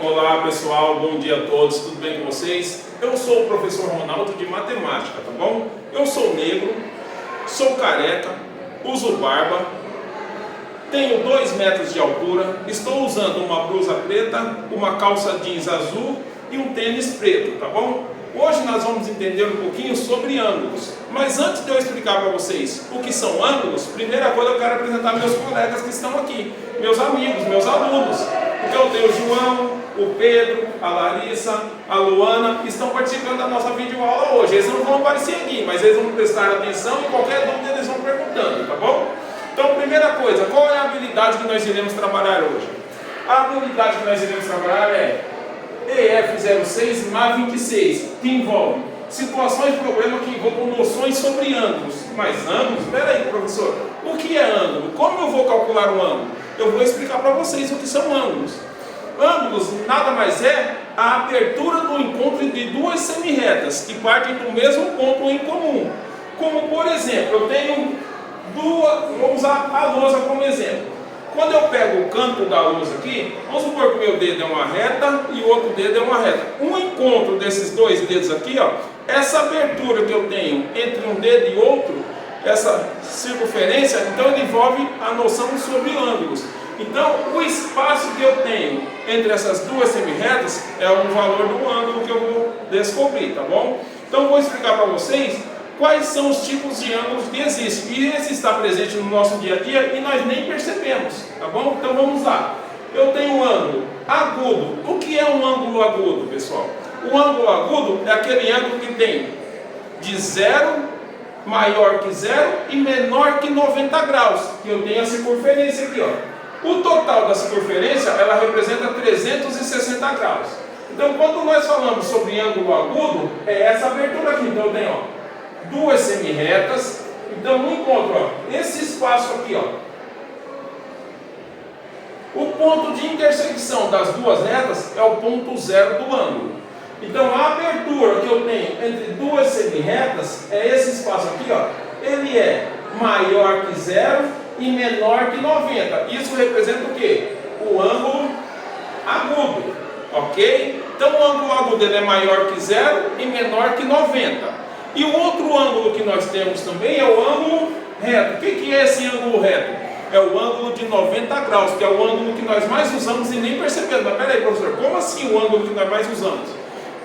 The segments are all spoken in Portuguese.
Olá pessoal, bom dia a todos, tudo bem com vocês? Eu sou o professor Ronaldo de Matemática, tá bom? Eu sou negro, sou careca, uso barba, tenho 2 metros de altura, estou usando uma blusa preta, uma calça jeans azul e um tênis preto, tá bom? Hoje nós vamos entender um pouquinho sobre ângulos, mas antes de eu explicar para vocês o que são ângulos, primeira coisa eu quero apresentar meus colegas que estão aqui, meus amigos, meus alunos. Então eu tenho o João, o Pedro, a Larissa, a Luana, que estão participando da nossa videoaula hoje. Eles não vão aparecer aqui, mas eles vão prestar atenção e qualquer dúvida eles vão perguntando, tá bom? Então, primeira coisa, qual é a habilidade que nós iremos trabalhar hoje? A habilidade que nós iremos trabalhar é EF06 MA26, que envolve situações de problema que envolvam noções sobre ângulos. Mas ângulos? Espera aí, professor, o que é ângulo? Como eu vou calcular um ângulo? Eu vou explicar para vocês o que são ângulos. Ângulos nada mais é a abertura do encontro de 2 semirretas que partem do mesmo ponto em comum. Como, por exemplo, eu tenho vou usar a lousa como exemplo. Quando eu pego o canto da lousa aqui, vamos supor que o meu dedo é uma reta e o outro dedo é uma reta. Um encontro desses 2 dedos aqui, ó, essa abertura que eu tenho entre um dedo e outro, essa circunferência, então ele envolve a noção sobre ângulos. Então, o espaço que eu tenho entre essas 2 semirretas é o valor do ângulo que eu vou descobrir, tá bom? Então, eu vou explicar para vocês quais são os tipos de ângulos que existem. E esse está presente no nosso dia a dia e nós nem percebemos, tá bom? Então, vamos lá. Eu tenho um ângulo agudo. O que é um ângulo agudo, pessoal? O ângulo agudo é aquele ângulo que tem de 0, maior que 0 e menor que 90 graus. Que eu tenho a circunferência aqui, ó. O total da circunferência, ela representa 360 graus. Então, quando nós falamos sobre ângulo agudo, é essa abertura aqui. Então, eu tenho, ó, 2 semirretas. Então, no encontro, ó, esse espaço aqui, ó, o ponto de intersecção das 2 retas é o ponto zero do ângulo. Então, a abertura que eu tenho entre 2 semirretas é esse espaço aqui, ó. Ele é maior que 0 e menor que 90. Isso representa o quê? O ângulo agudo, ok? Então o ângulo agudo ele é maior que 0 e menor que 90. E o outro ângulo que nós temos também é o ângulo reto. O que é esse ângulo reto? É o ângulo de 90 graus, que é o ângulo que nós mais usamos e nem percebemos. Mas peraí, professor, como assim o ângulo que nós mais usamos?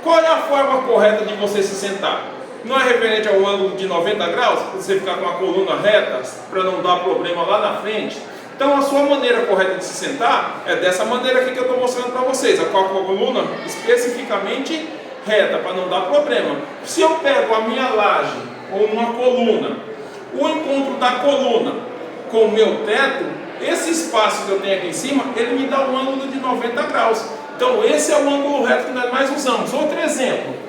Qual é a forma correta de você se sentar? Não é referente ao ângulo de 90 graus, para você ficar com a coluna reta, para não dar problema lá na frente. Então a sua maneira correta de se sentar é dessa maneira aqui que eu estou mostrando para vocês, com a coluna especificamente reta, para não dar problema. Se eu pego a minha laje ou uma coluna, o encontro da coluna com o meu teto, esse espaço que eu tenho aqui em cima, ele me dá um ângulo de 90 graus. Então esse é o ângulo reto que nós mais usamos. Outro exemplo.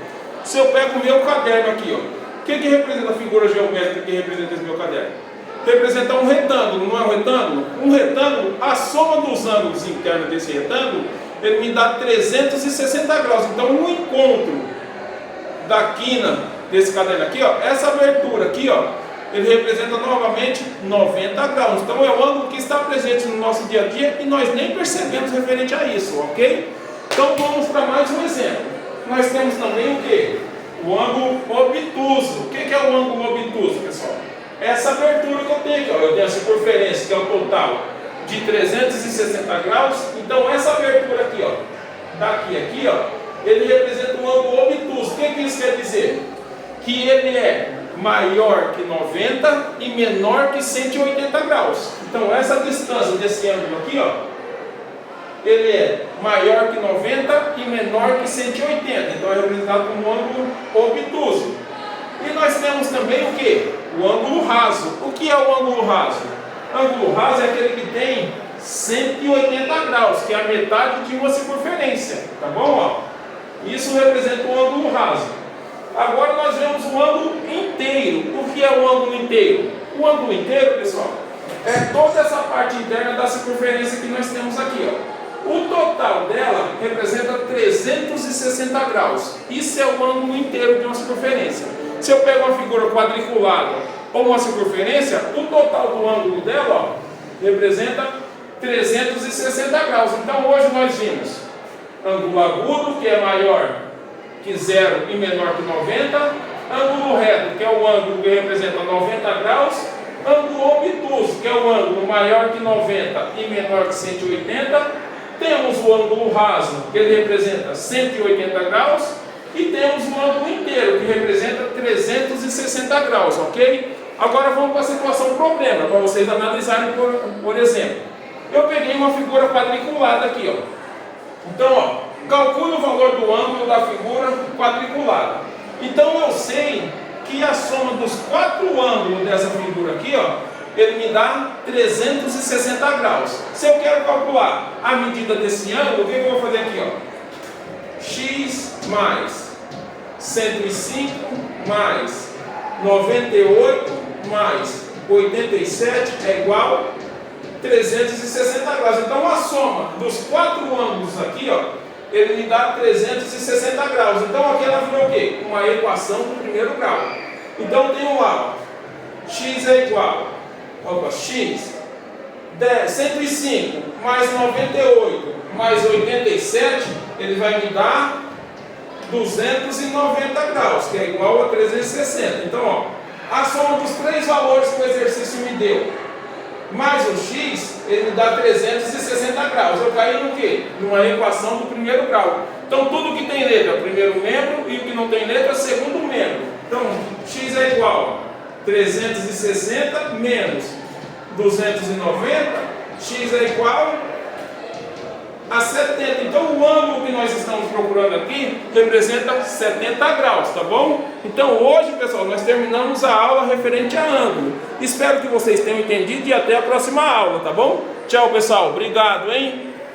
Se eu pego o meu caderno aqui, ó, o que representa a figura geométrica que representa esse meu caderno? Representa um retângulo, não é um retângulo? Um retângulo, a soma dos ângulos internos desse retângulo, ele me dá 360 graus. Então, o encontro da quina desse caderno aqui, ó, essa abertura aqui, ó, ele representa novamente 90 graus. Então, é o ângulo que está presente no nosso dia a dia e nós nem percebemos referente a isso, ok? Então, vamos para mais um exemplo. Nós temos também o que? O ângulo obtuso. O que é o ângulo obtuso, pessoal? Essa abertura que eu tenho aqui, ó, eu tenho a circunferência, que é o total de 360 graus. Então essa abertura aqui, ó, daqui aqui, ó, ele representa um ângulo obtuso. O que isso quer dizer? Que ele é maior que 90 e menor que 180 graus. Então essa distância desse ângulo aqui, ó, ele é maior que 90 e menor que 180. Então é representado como um ângulo obtuso. E nós temos também o que? O ângulo raso. O que é o ângulo raso? O ângulo raso é aquele que tem 180 graus, que é a metade de uma circunferência. Tá bom? Ó? Isso representa o ângulo raso. Agora nós vemos o ângulo inteiro. O que é o ângulo inteiro? O ângulo inteiro, pessoal, é toda essa parte interna da circunferência que nós temos aqui, ó. O total dela representa 360 graus. Isso é o ângulo inteiro de uma circunferência. Se eu pego uma figura quadriculada ou uma circunferência, o total do ângulo dela, ó, representa 360 graus. Então hoje nós vimos ângulo agudo, que é maior que 0 e menor que 90, ângulo reto, que é o ângulo que representa 90 graus, ângulo obtuso, que é o ângulo maior que 90 e menor que 180, temos o ângulo raso, que ele representa 180 graus, e temos o ângulo inteiro, que representa 360 graus, ok? Agora vamos para a situação problema, para vocês analisarem por exemplo. Eu peguei uma figura quadriculada aqui, ó. Então, ó, calcule o valor do ângulo da figura quadriculada. Então eu sei que a soma dos 4 ângulos dessa figura aqui, ó, ele me dá 360 graus. Se eu quero calcular a medida desse ângulo, o que eu vou fazer aqui, ó? X mais 105 mais 98 mais 87 é igual a 360 graus. Então a soma dos 4 ângulos aqui, ó, ele me dá 360 graus. Então aqui ela virou o quê? Uma equação do primeiro grau. Então eu tenho lá, ó, x é igual, x 105 mais 98 mais 87, ele vai me dar 290 graus, que é igual a 360. Então, ó, a soma dos 3 valores que o exercício me deu, mais o x, ele me dá 360 graus. Eu caí no quê? Numa equação do primeiro grau. Então, tudo que tem letra, primeiro membro, e o que não tem letra, segundo membro. Então, x é igual a 360 menos 290, x é igual a 70. Então o ângulo que nós estamos procurando aqui representa 70 graus, tá bom? Então hoje, pessoal, nós terminamos a aula referente a ângulo. Espero que vocês tenham entendido e até a próxima aula, tá bom? Tchau, pessoal. Obrigado, hein?